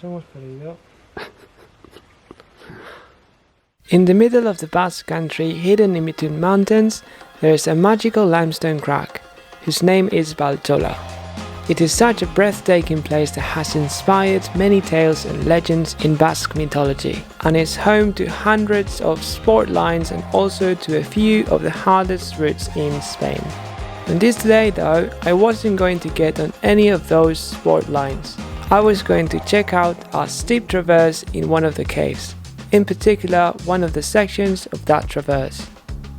nos hemos perdido. In the middle of the Basque Country, hidden in between mountains, there is a magical limestone crag, whose name is Baltzola. It is such a breathtaking place that has inspired many tales and legends in Basque mythology, and is home to hundreds of sport lines and also to a few of the hardest routes in Spain. On this day though, I wasn't going to get on any of those sport lines. I was going to check out a steep traverse in one of the caves, in particular one of the sections of that traverse.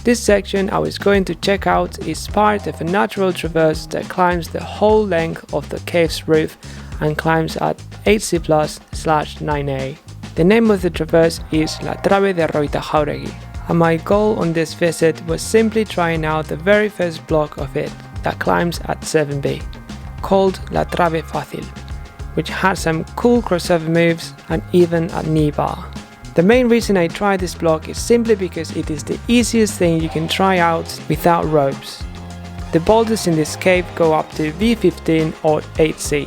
This section I was going to check out is part of a natural traverse that climbs the whole length of the cave's roof and climbs at 8C+/9A. The name of the traverse is La Trave de Arroitajauregi, and my goal on this visit was simply trying out the very first block of it that climbs at 7B, called La Trave Facil, which has some cool crossover moves and even a knee bar. The main reason I tried this block is simply because it is the easiest thing you can try out without ropes. The boulders in this cave go up to V15 or 8C,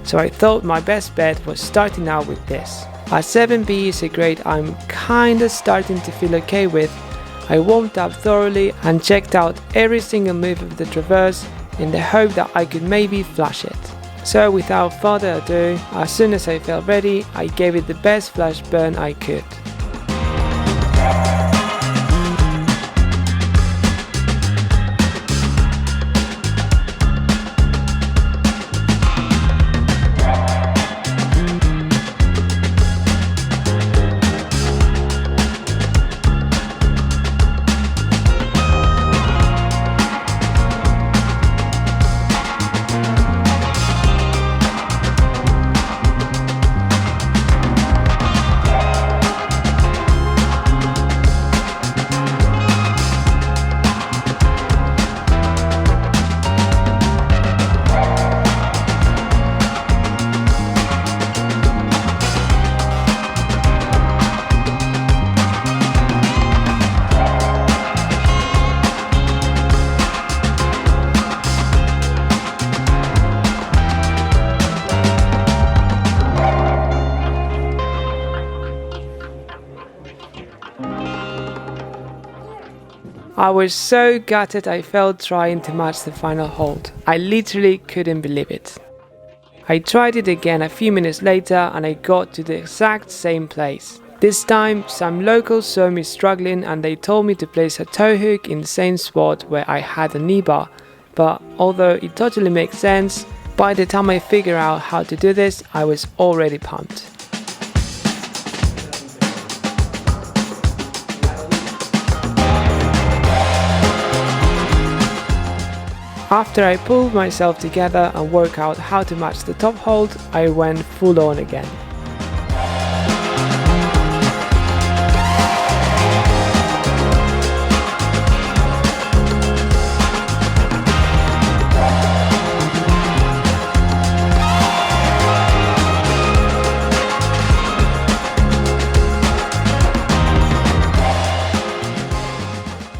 so I thought my best bet was starting out with this. As 7B is a grade I'm kinda starting to feel okay with, I warmed up thoroughly and checked out every single move of the traverse in the hope that I could maybe flash it. So without further ado, as soon as I felt ready, I gave it the best flash burn I could. I was so gutted I failed trying to match the final hold. I literally couldn't believe it. I tried it again a few minutes later and I got to the exact same place. This time some locals saw me struggling and they told me to place a toe hook in the same spot where I had a knee bar, but although it totally makes sense, by the time I figured out how to do this, I was already pumped. After I pulled myself together and worked out how to match the top hold, I went full on again.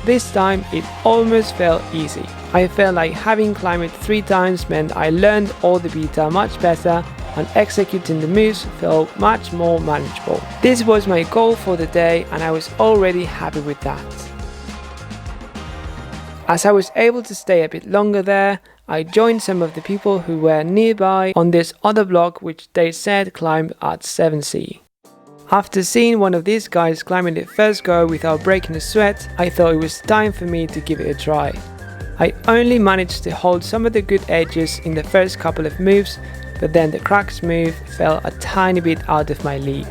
This time it almost felt easy. I felt like having climbed it 3 times meant I learned all the beta much better and executing the moves felt much more manageable. This was my goal for the day and I was already happy with that. As I was able to stay a bit longer there, I joined some of the people who were nearby on this other block which they said climbed at 7C. After seeing one of these guys climbing it first go without breaking a sweat, I thought it was time for me to give it a try. I only managed to hold some of the good edges in the first couple of moves, but then the cracks move fell a tiny bit out of my league.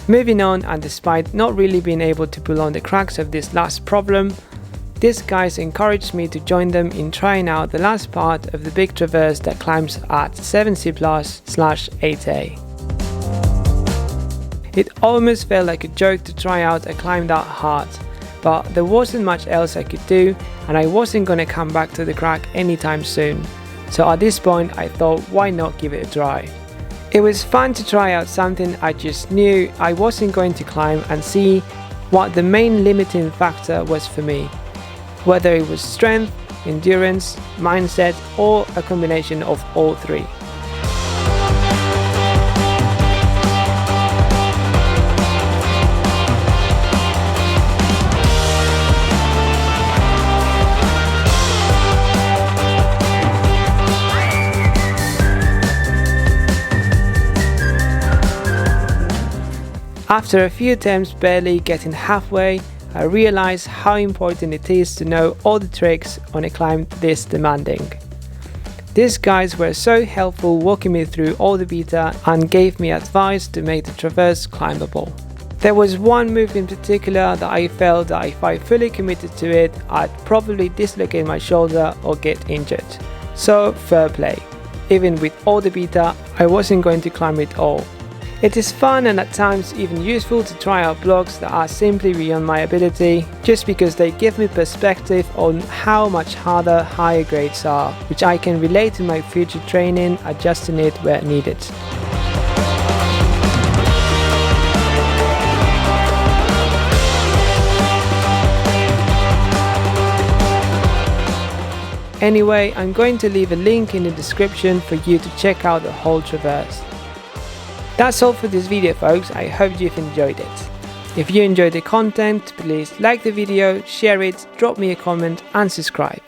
Moving on, and despite not really being able to pull on the cracks of this last problem, these guys encouraged me to join them in trying out the last part of the big traverse that climbs at 7C+/8A. It almost felt like a joke to try out a climb that hard, but there wasn't much else I could do and I wasn't gonna come back to the crag anytime soon, so at this point I thought why not give it a try. It was fun to try out something I just knew I wasn't going to climb and see what the main limiting factor was for me, whether it was strength, endurance, mindset, or a combination of all three. After a few attempts barely getting halfway, I realized how important it is to know all the tricks on a climb this demanding. These guys were so helpful walking me through all the beta and gave me advice to make the traverse climbable. There was one move in particular that I felt that if I fully committed to it, I'd probably dislocate my shoulder or get injured. So fair play. Even with all the beta, I wasn't going to climb it all. It is fun and at times even useful to try out blocks that are simply beyond my ability, just because they give me perspective on how much harder higher grades are, which I can relate to my future training, adjusting it where needed. Anyway, I'm going to leave a link in the description for you to check out the whole traverse. That's all for this video, folks. I hope you've enjoyed it. If you enjoyed the content, please like the video, share it, drop me a comment and subscribe.